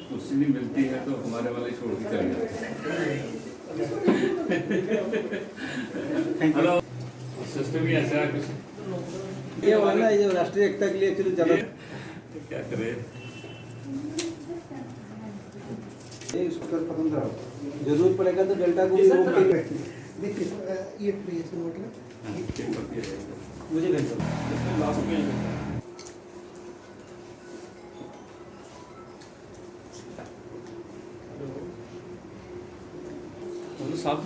कुर्सी नहीं मिलती है तो हमारे वाले छोड़ के चले जाते हैं। हेलो, सिस्टम ही ऐसा है कुछ ये वाला ना, ये जो राष्ट्रीय एकता के लिए एक्चुअली ज़्यादा क्या करे। ये इसको खत्म करो, जरूरत पड़ेगा तो डेल्टा को भी रोक के ये प्लीज मतलब मुझे भेज दो। साफ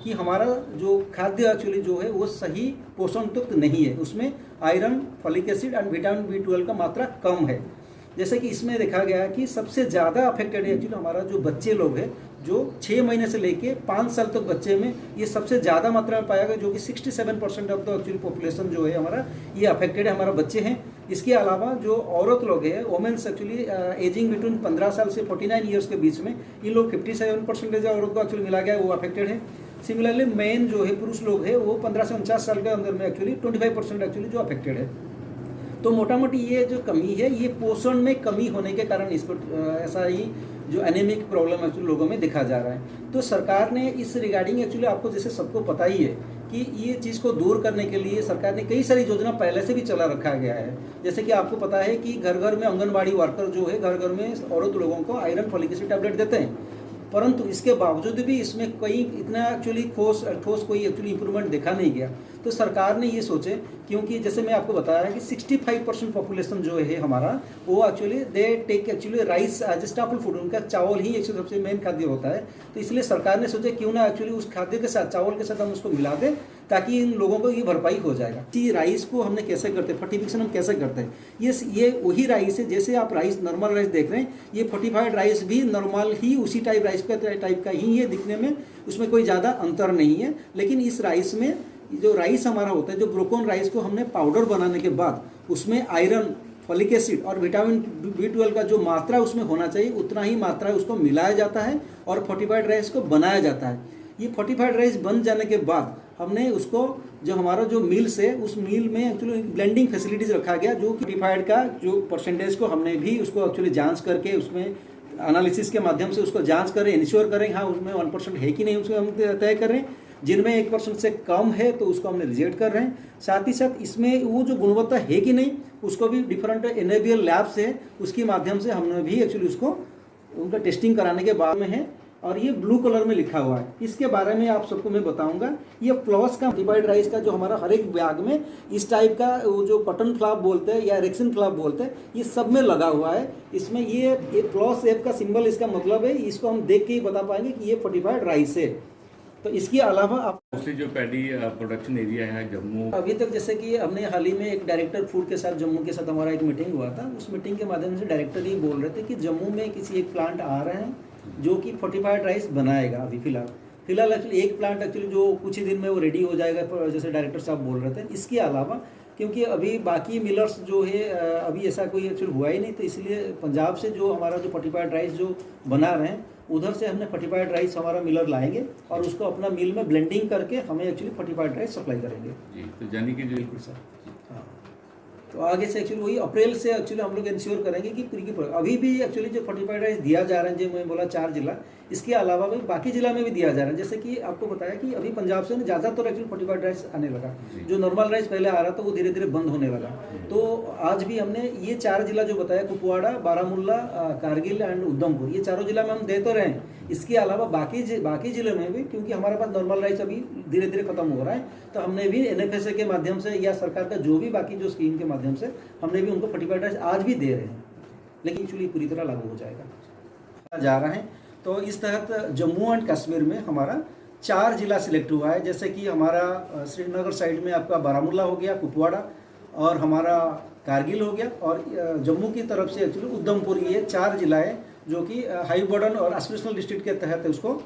कि हमारा जो खाद्य एक्चुअली जो है वो सही पोषण युक्त नहीं है, उसमें iron, folic acid and vitamin B12 का मात्रा कम है। जैसे कि इसमें देखा गया है कि सबसे ज़्यादा अफेक्टेड एक्चुअली हमारा जो बच्चे लोग हैं, जो 6 महीने से लेके 5 साल तक बच्चे में ये सबसे ज़्यादा मात्रा में पाया गया, जो कि 67% ऑफ द एक्चुअली पॉपुलेशन जो है हमारा ये अफेक्टेड है, हमारा बच्चे हैं। इसके अलावा जो औरत लोग हैं, वोमेन्स एक्चुअली एजिंग बिटवीन 15 साल से 49 ईयर्स के बीच में, ये लोग 57% औरत को एक्चुअली मिला गया, वो अफेक्टेड है। सिमिलरली मेन जो है पुरुष लोग हैं वो 15 से 49 साल के अंदर में एक्चुअली 25% एक्चुअली जो अफेक्टेड है। तो मोटा मोटी ये जो कमी है ये पोषण में कमी होने के कारण इसको ऐसा ही जो एनीमिक प्रॉब्लम एक्चुअली लोगों में देखा जा रहा है। तो सरकार ने इस रिगार्डिंग एक्चुअली आपको जैसे सबको पता ही है कि ये चीज़ को दूर करने के लिए सरकार ने कई सारी योजना पहले से भी चला रखा गया है। जैसे कि आपको पता है कि घर घर में आंगनबाड़ी वर्कर जो है घर घर में औरत लोगों को आयरन फॉलिक एसिड टैबलेट देते हैं, परंतु इसके बावजूद भी इसमें कई इतना एक्चुअली ठोस कोई एक्चुअली इंप्रूवमेंट देखा नहीं गया। तो सरकार ने ये सोचे, क्योंकि जैसे मैं आपको बताया कि 65% पॉपुलेशन जो है हमारा वो actually they take actually rice as staple food, उनका चावल ही एक सबसे मेन खाद्य होता है। तो इसलिए सरकार ने सोचा क्यों ना एक्चुअली उस खाद्य के साथ चावल के साथ हम उसको मिला दें ताकि इन लोगों को ये भरपाई हो जाएगा। कि राइस को हमने कैसे करते हैं, फर्टिफिकेशन हम कैसे करते हैं, ये वही राइस है जैसे आप राइस नॉर्मल राइस देख रहे हैं, ये फोर्टिफाइड राइस भी नॉर्मल ही उसी टाइप का ही है दिखने में, उसमें कोई ज़्यादा अंतर नहीं है। लेकिन इस राइस में जो राइस हमारा होता है, जो ब्रोकन राइस को हमने पाउडर बनाने के बाद उसमें आयरन, फॉलिक एसिड और विटामिन B12 का जो मात्रा उसमें होना चाहिए उतना ही मात्रा उसको मिलाया जाता है और फोर्टिफाइड राइस को बनाया जाता है। ये फोर्टिफाइड राइस बन जाने के बाद हमने उसको जो हमारा जो मिल्स है उस मिल में एक्चुअली ब्लेंडिंग फैसिलिटीज रखा गया, जो फोर्टिफाइड का जो परसेंटेज को हमने भी उसको एक्चुअली जांच करके उसमें एनालिसिस के माध्यम से उसको जांच करें, इंश्योर करें हाँ उसमें 1% है कि नहीं, उसको हम तय करें। जिनमें 1% से कम है तो उसको हमने रिजेक्ट कर रहे हैं। साथ ही साथ इसमें वो जो गुणवत्ता है कि नहीं उसको भी डिफरेंट एनेबियल लैब्स है, उसके माध्यम से हमने भी एक्चुअली उसको उनका टेस्टिंग कराने के बाद में है। और ये ब्लू कलर में लिखा हुआ है, इसके बारे में आप सबको मैं बताऊंगा। ये फ्लॉस का फोर्टिफाइड राइस का जो हमारा हर एक बैग में इस टाइप का वो जो कॉटन फ्लाप बोलते हैं या रेक्सिन फ्लाप बोलते हैं, ये सब में लगा हुआ है। इसमें ये फ्लॉस एप का सिंबल इसका मतलब है, इसको हम देख के ही बता पाएंगे कि ये फोर्टिफाइड राइस है। तो इसके अलावा आप जो पैडी प्रोडक्शन एरिया है जम्मू, अभी तक जैसे कि हमने हाल ही में एक डायरेक्टर फूड के साथ जम्मू के साथ हमारा एक मीटिंग हुआ था, उस मीटिंग के माध्यम से डायरेक्टर ये बोल रहे थे कि जम्मू में किसी एक प्लांट आ रहे हैं जो कि फोर्टिफाइड राइस बनाएगा। अभी फिलहाल एक्चुअली एक प्लांट एक्चुअली जो कुछ ही दिन में वो रेडी हो जाएगा, जैसे डायरेक्टर साहब बोल रहे थे। इसके अलावा क्योंकि अभी बाकी मिलर्स जो है अभी ऐसा कोई एक्चुअली हुआ ही नहीं, तो इसलिए पंजाब से जो हमारा जो फोर्टिफाइड राइस जो बना रहे हैं उधर से हमने फोर्टिफाइड राइस हमारा मिलर लाएंगे और उसको अपना मिल में ब्लेंडिंग करके हमें एक्चुअली फोर्टिफाइड राइस सप्लाई करेंगे जी। तो यानी कि जो बिल्कुल सर, हाँ। तो आगे से एक्चुअली वही अप्रैल से एक्चुअली हम लोग इंश्योर करेंगे कि अभी भी एक्चुअली जो फोर्टिफाइड राइस दिया जा रहा है, जो मैं बोला 4 जिला, इसके अलावा भी बाकी जिला में भी दिया जा रहा है। जैसे कि आपको बताया कि अभी पंजाब से ज़्यादातर एक्चुअली फोर्टिफाइड राइस आने लगा, जो नॉर्मल राइस पहले आ रहा था वो धीरे धीरे बंद होने लगा। तो आज भी हमने ये 4 जिला जो बताया, कुपवाड़ा, बारामूला, कारगिल एंड उधमपुर, ये चारों जिला में हम दे तो रहे हैं। इसके अलावा बाकी जिले में भी, क्योंकि हमारे पास नॉर्मल राइस अभी धीरे धीरे खत्म हो रहा है, तो हमने भी NFSA के माध्यम से या सरकार का जो भी बाकी जो स्कीम के माध्यम से हमने भी उनको फोर्टिफाइड राइस आज भी दे रहे हैं, लेकिन एक्चुअली पूरी तरह लागू हो जाएगा जा रहा है। तो इस तहत जम्मू एंड कश्मीर में हमारा 4 जिला सिलेक्ट हुआ है। जैसे कि हमारा श्रीनगर साइड में आपका बारामूला हो गया, कुपवाड़ा और हमारा कारगिल हो गया, और जम्मू की तरफ से एक्चुअली उधमपुर, ये 4 जिला है जो कि हाई बर्डन और एस्पिरेशनल डिस्ट्रिक्ट के तहत उसको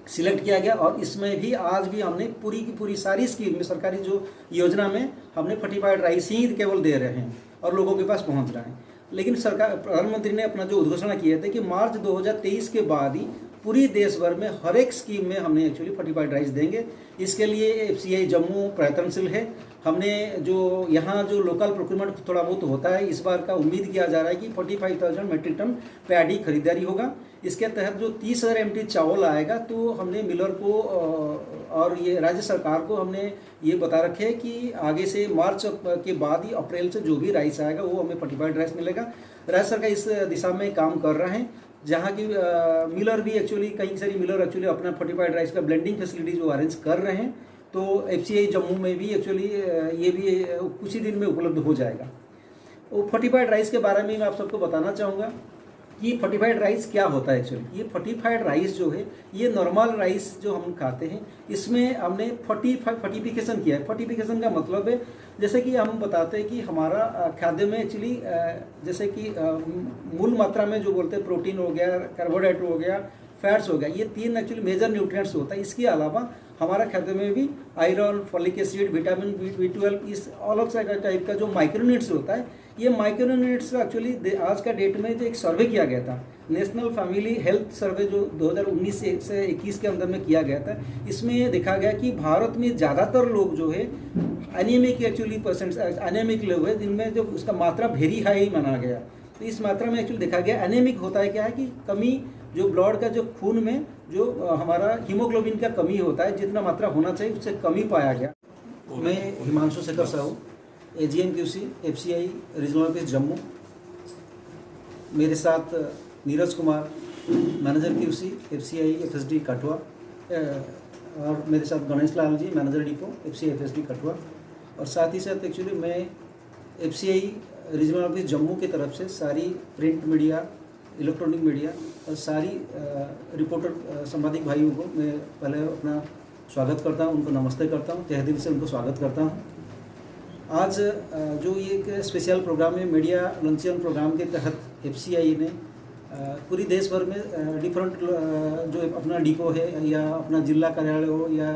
सिलेक्ट किया गया। और इसमें भी आज भी हमने पूरी की पूरी सारी स्कीम में, सरकारी जो योजना में हमने फोर्टिफाइड राइस ही केवल दे रहे हैं और लोगों के पास पहुंच रहा है। लेकिन सरकार, प्रधानमंत्री ने अपना जो घोषणा किया था कि मार्च 2023 के बाद ही पूरी देश भर में हर एक स्कीम में हमने एक्चुअली फोर्टिफाइड राइस देंगे। इसके लिए FCI जम्मू प्रयत्नशील है। हमने जो यहाँ जो लोकल प्रोक्योरमेंट थोड़ा बहुत होता है, इस बार का उम्मीद किया जा रहा है कि 45,000 मेट्रिक टन पैडी खरीदारी होगा। इसके तहत जो 30,000 MT चावल आएगा, तो हमने मिलर को और ये राज्य सरकार को हमने ये बता रखे है कि आगे से मार्च के बाद ही अप्रैल से जो भी राइस आएगा वो हमें फोर्टिफाइड राइस मिलेगा। राज्य सरकार इस दिशा में काम कर रहे हैं, जहाँ की मिलर भी एक्चुअली कई सारी मिलर एक्चुअली अपना फोर्टिफाइड राइस का ब्लेंडिंग फैसिलिटी जो अरेंज कर रहे हैं। तो FCI जम्मू में भी एक्चुअली ये भी कुछ ही दिन में उपलब्ध हो जाएगा। वो फोर्टिफाइड राइस के बारे में मैं आप सबको बताना चाहूँगा कि फोर्टिफाइड राइस क्या होता है। एक्चुअली ये फोर्टिफाइड राइस जो है, ये नॉर्मल राइस जो हम खाते हैं, इसमें हमने फोर्टिफिकेशन किया है। फोर्टिफिकेशन का मतलब है, जैसे कि हम बताते हैं कि हमारा खाद्य में एक्चुअली जैसे कि मूल मात्रा में जो बोलते हैं प्रोटीन हो गया, कार्बोहाइड्रेट हो गया, फैट्स हो गया, ये 3 एक्चुअली मेजर न्यूट्रिएंट्स होता है। इसके अलावा हमारा खाद्य में भी iron, folic acid, vitamin B12, इस अलग से टाइप का जो माइक्रोन्यूट्रिएंट्स होता है, ये माइक्रोन्यूट्रिएंट्स एक्चुअली आज का डेट में जो एक सर्वे किया गया था, नेशनल फैमिली हेल्थ सर्वे जो 2019 से 21 के अंदर में किया गया था, इसमें ये देखा गया कि भारत में ज़्यादातर लोग जो है एनीमिक एक्चुअली एनीमिक लोग हैं, जिनमें जो उसका मात्रा वेरी हाई माना गया। तो इस मात्रा में एक्चुअली देखा गया एनीमिक होता है क्या है कि कमी, जो ब्लड का जो खून में जो हमारा हीमोग्लोबिन का कमी होता है, जितना मात्रा होना चाहिए उससे कमी पाया गया। मैं Himanshu Shekhar Sahu, AGM QC FCI regional office Jammu. मेरे साथ Neeraj Kumar, manager QC FCI FSD Kathua, और मेरे साथ Ganesh Lal ji, manager depot FCI FSD Kathua. और साथ ही साथ एक्चुअली मैं FCI रीजनल ऑफिस जम्मू की तरफ से सारी प्रिंट मीडिया, इलेक्ट्रॉनिक मीडिया और सारी रिपोर्टर संवादिक भाइयों को मैं पहले अपना स्वागत करता हूं, उनको नमस्ते करता हूं, तहे दिल से उनको स्वागत करता हूं। आज जो ये एक स्पेशल प्रोग्राम है, मीडिया लंचन प्रोग्राम के तहत FCI ने पूरी देश भर में डिफरेंट जो अपना डिपो है या अपना जिला कार्यालय हो या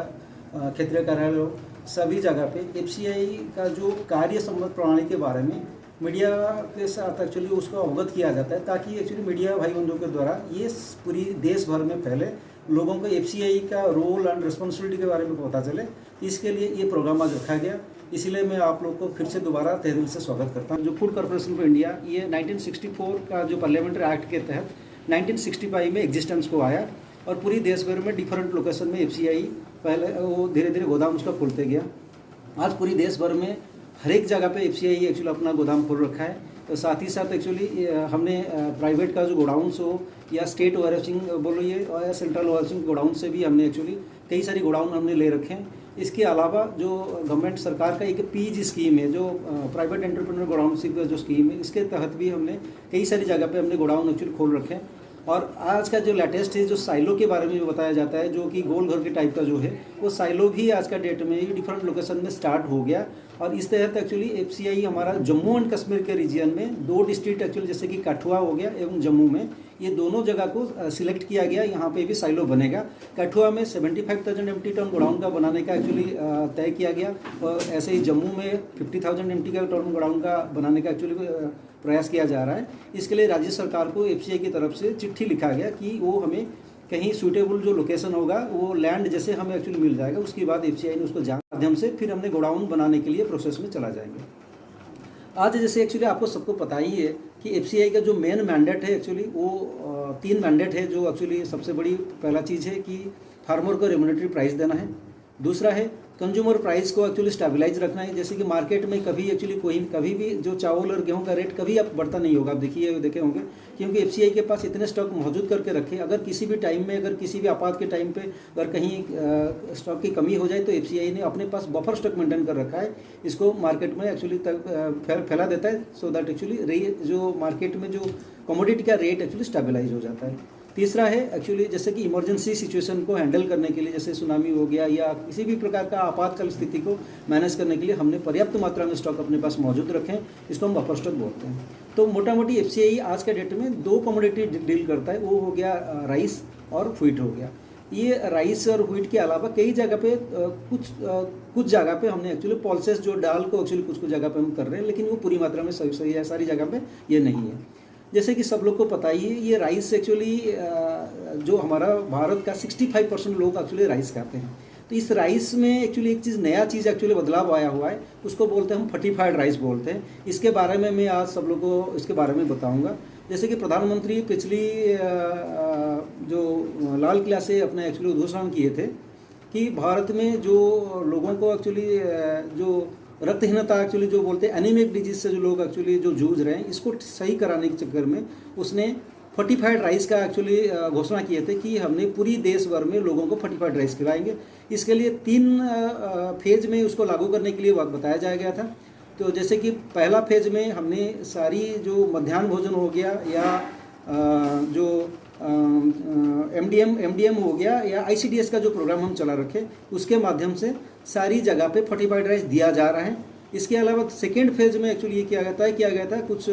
क्षेत्रीय कार्यालय हो, सभी जगह पे FCI का जो कार्य संबंध प्रणाली के बारे में मीडिया के साथ एक्चुअली उसको अवगत किया जाता है, ताकि एक्चुअली मीडिया भाई बंधुओं के द्वारा ये पूरी देश भर में फैले, लोगों को FCI का रोल एंड रिस्पॉन्सिबिलिटी के बारे में पता चले। इसके लिए ये प्रोग्राम आज रखा गया। इसीलिए मैं आप लोग को फिर से दोबारा तहे दिल से स्वागत करता हूँ। जो फूड कॉर्पोरेशन ऑफ इंडिया, ये 1964 का जो पार्लियामेंट्री एक्ट के तहत 1965 में एग्जिस्टेंस को आया, और पूरी देश भर में डिफरेंट लोकेशन में FCI पहले वो धीरे धीरे गोदाम उसका खोलते गया। आज पूरी देश भर में हर एक जगह पे FCI एक्चुअली अपना गोदाम खोल रखा है। तो साथ ही साथ एक्चुअली हमने प्राइवेट का जो गोडाउन्स हो या स्टेट वेयरहाउसिंग बोलिए या सेंट्रल वेयरहाउसिंग गोडाउन से भी हमने एक्चुअली कई सारी गोडाउन हमने ले रखे हैं। इसके अलावा जो गवर्नमेंट सरकार का एक PG स्कीम है, जो प्राइवेट एंटरप्रेन्योर गोडाउनशिप का जो स्कीम है, इसके तहत भी हमने कई सारी जगह पे हमने गोडाउन एक्चुअली खोल रखे हैं। और आज का जो लेटेस्ट है, जो साइलो के बारे में जो बताया जाता है, जो कि गोल घर के टाइप का जो है, वो साइलो भी आज का डेट में डिफरेंट लोकेशन में स्टार्ट हो गया। और इस तहत एक्चुअली FCI हमारा जम्मू एंड कश्मीर के रीजन में 2 डिस्ट्रिक्ट एक्चुअली जैसे कि कठुआ हो गया एवं जम्मू में, ये दोनों जगह को सिलेक्ट किया गया। यहाँ पे भी साइलो बनेगा। कठुआ में 75,000 MT टन गोडाउन का बनाने का एक्चुअली तय किया गया, और ऐसे ही जम्मू में 50,000 MT का टन गोडाउन का बनाने का एक्चुअली प्रयास किया जा रहा है। इसके लिए राज्य सरकार को FCI की तरफ से चिट्ठी लिखा गया कि वो हमें कहीं सूटेबल जो लोकेशन होगा, वो लैंड जैसे हमें एक्चुअली मिल जाएगा, उसके बाद FCI ने उसको माध्यम से फिर हमने गोडाउन बनाने के लिए प्रोसेस में चला जाएंगे। आज जैसे एक्चुअली आपको सबको पता ही है कि FCI का जो मेन मैंडेट है एक्चुअली वो 3 मैंडेट है। जो एक्चुअली सबसे बड़ी पहला चीज़ है कि फार्मर को रेम्यूनरेटरी प्राइस देना है। दूसरा है कंज्यूमर प्राइस को एक्चुअली स्टेबलाइज रखना है। जैसे कि मार्केट में कभी एक्चुअली कभी भी जो चावल और गेहूं का रेट कभी अब बढ़ता नहीं होगा, आप देखे होंगे, क्योंकि FCI के पास इतने स्टॉक मौजूद करके रखे, अगर किसी भी टाइम में, अगर किसी भी आपात के टाइम पे अगर कहीं स्टॉक की कमी हो जाए तो FCI ने अपने पास बफर स्टॉक मेंटेन कर रखा है, इसको मार्केट में एक्चुअली फैला देता है, सो दैट एक्चुअली जो मार्केट में जो कमोडिटी का रेट एक्चुअली स्टेबलाइज हो जाता है। तीसरा है एक्चुअली जैसे कि इमरजेंसी सिचुएशन को हैंडल करने के लिए, जैसे सुनामी हो गया या किसी भी प्रकार का आपातकाल स्थिति को मैनेज करने के लिए हमने पर्याप्त मात्रा में स्टॉक अपने पास मौजूद रखें, इसको हम बफर स्टॉक बोलते हैं। तो मोटा मोटी FCI आज के डेट में 2 कमोडिटी डील करता है, वो हो गया राइस और व्हीट हो गया। ये राइस और व्हीट के अलावा कई जगह पे कुछ जगह पे हमने एक्चुअली पल्सेस जो दाल को एक्चुअली कुछ जगह पे हम कर रहे हैं, लेकिन वो पूरी मात्रा में सही है, सारी जगह पे ये नहीं है। जैसे कि सब लोग को पता ही है, ये राइस एक्चुअली जो हमारा भारत का 65% लोग एक्चुअली राइस खाते हैं। तो इस राइस में एक्चुअली एक चीज़ नया चीज़ एक्चुअली बदलाव आया हुआ है, उसको बोलते हैं हम फर्टिफाइड राइस बोलते हैं। इसके बारे में मैं आज सब लोग को इसके बारे में बताऊंगा। जैसे कि प्रधानमंत्री पिछली जो लाल किला से अपने एक्चुअली उद्घोषणा किए थे कि भारत में जो लोगों को एक्चुअली जो रक्तहीनता एक्चुअली जो बोलते हैं एनीमिक डिजीज से जो लोग एक्चुअली जो जूझ रहे हैं, इसको सही कराने के चक्कर में उसने फर्टिफाइड राइस का एक्चुअली घोषणा किए थे कि हमने पूरी देश भर में लोगों को फर्टिफाइड राइस खिलाएंगे। इसके लिए 3 फेज में उसको लागू करने के लिए बताया जाया गया था। तो जैसे कि पहला फेज में हमने सारी जो मध्याह्न भोजन हो गया या जो एमडीएम हो गया या आईसीडीएस का जो प्रोग्राम हम चला रखे, उसके माध्यम से सारी जगह पे फर्टिफाइड राइस दिया जा रहा है। इसके अलावा सेकेंड फेज में एक्चुअली ये किया गया था कुछ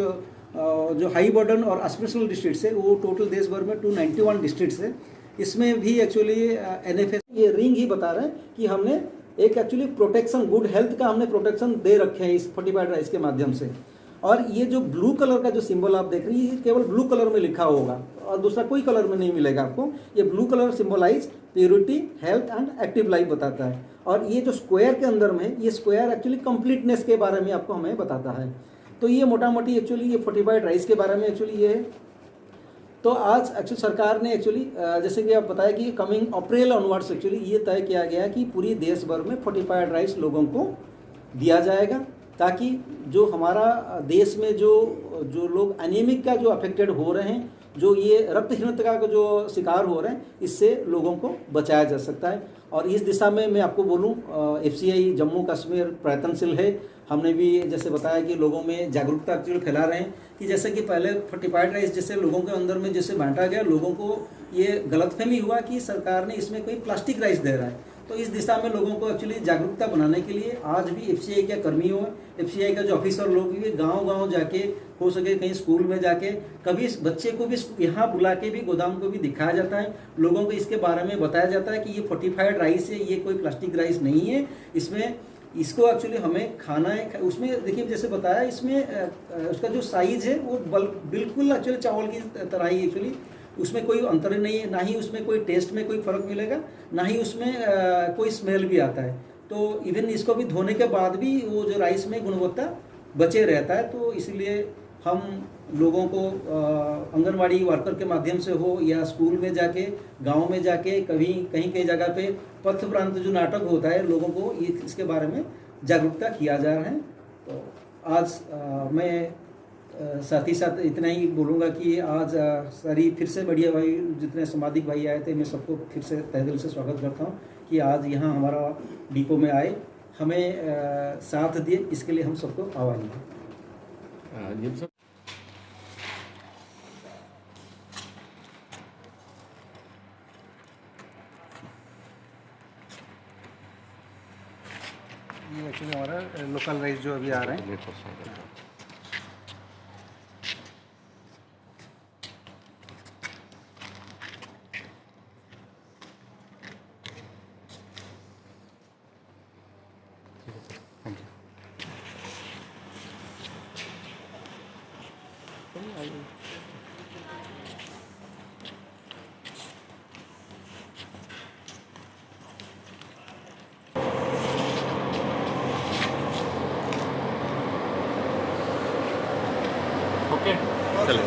जो हाई बर्डन और एस्पिरेशनल डिस्ट्रिक्ट्स है, वो टोटल देश भर में 291 डिस्ट्रिक्ट्स है। इसमें भी एक्चुअली एनएफएस ये रिंग ही बता रहे हैं कि हमने एक एक्चुअली प्रोटेक्शन, गुड हेल्थ का हमने प्रोटेक्शन दे रखे हैं इस फर्टिफाइड राइस के माध्यम से। और ये जो ब्लू कलर का जो सिंबल आप देख रही है, केवल ब्लू कलर में लिखा होगा और दूसरा कोई कलर में नहीं मिलेगा आपको। ये blue colour symbolise purity, health and active life बताता है। और ये जो स्क्वायर के अंदर में, ये स्क्वायर एक्चुअली कंप्लीटनेस के बारे में आपको हमें बताता है। तो ये मोटा मोटी एक्चुअली ये फर्टिफाइड राइस के बारे में एक्चुअली ये है। तो आज एक्चुअली सरकार ने एक्चुअली जैसे कि आप बताया कि कमिंग अप्रैल ऑनवर्ड्स एक्चुअली ये तय किया गया कि पूरी देश भर में फर्टिफाइड राइस लोगों को दिया जाएगा, ताकि जो हमारा देश में जो लोग एनीमिक का जो अफेक्टेड हो रहे हैं, जो ये रक्तहीनता का जो शिकार हो रहे हैं, इससे लोगों को बचाया जा सकता है। और इस दिशा में मैं आपको बोलूँ, एफसीआई जम्मू कश्मीर प्रयत्नशील है। हमने भी जैसे बताया कि लोगों में जागरूकता एक्चुअली फैला रहे हैं कि जैसे कि पहले फर्टिफाइड राइस जैसे लोगों के अंदर में जैसे बांटा गया, लोगों को ये गलतफहमी हुआ कि सरकार ने इसमें कोई प्लास्टिक राइस दे रहा है। तो इस दिशा में लोगों को एक्चुअली जागरूकता बनाने के लिए आज भी एफसीआई के कर्मियों, एफसीआई का जो ऑफिसर लोग भी गांव-गांव जाके, हो सके कहीं स्कूल में जाके, कभी इस बच्चे को भी यहाँ बुला के भी गोदाम को भी दिखाया जाता है, लोगों को इसके बारे में बताया जाता है कि ये फर्टिफाइड राइस है, ये कोई प्लास्टिक राइस नहीं है, इसमें इसको एक्चुअली हमें खाना है। उसमें देखिए जैसे बताया, इसमें उसका जो साइज़ है वो बिल्कुल एक्चुअली चावल की तरह ही एक्चुअली, उसमें कोई अंतर नहीं है, ना ही उसमें कोई टेस्ट में कोई फ़र्क मिलेगा, ना ही उसमें कोई स्मेल भी आता है। तो इवन इसको भी धोने के बाद भी वो जो राइस में गुणवत्ता बचे रहता है। तो इसलिए हम लोगों को आंगनवाड़ी वर्कर के माध्यम से हो या स्कूल में जाके, गांव में जाके, कहीं जगह पे पथ प्रांत जो नाटक होता है, लोगों को ये इसके बारे में जागरूकता किया जा रहा है। तो आज मैं साथ ही साथ इतना ही बोलूँगा कि आज सारी फिर से मीडिया भाई, जितने सामाजिक भाई आए थे, मैं सबको फिर से तहे दिल से स्वागत करता हूँ कि आज यहाँ हमारा डिपो में आए, हमें साथ दिए, इसके लिए हम सबको आभारी हैं। ये एक्चुअली हमारा लोकल राइस जो अभी आ रहे हैं, ओके चलो।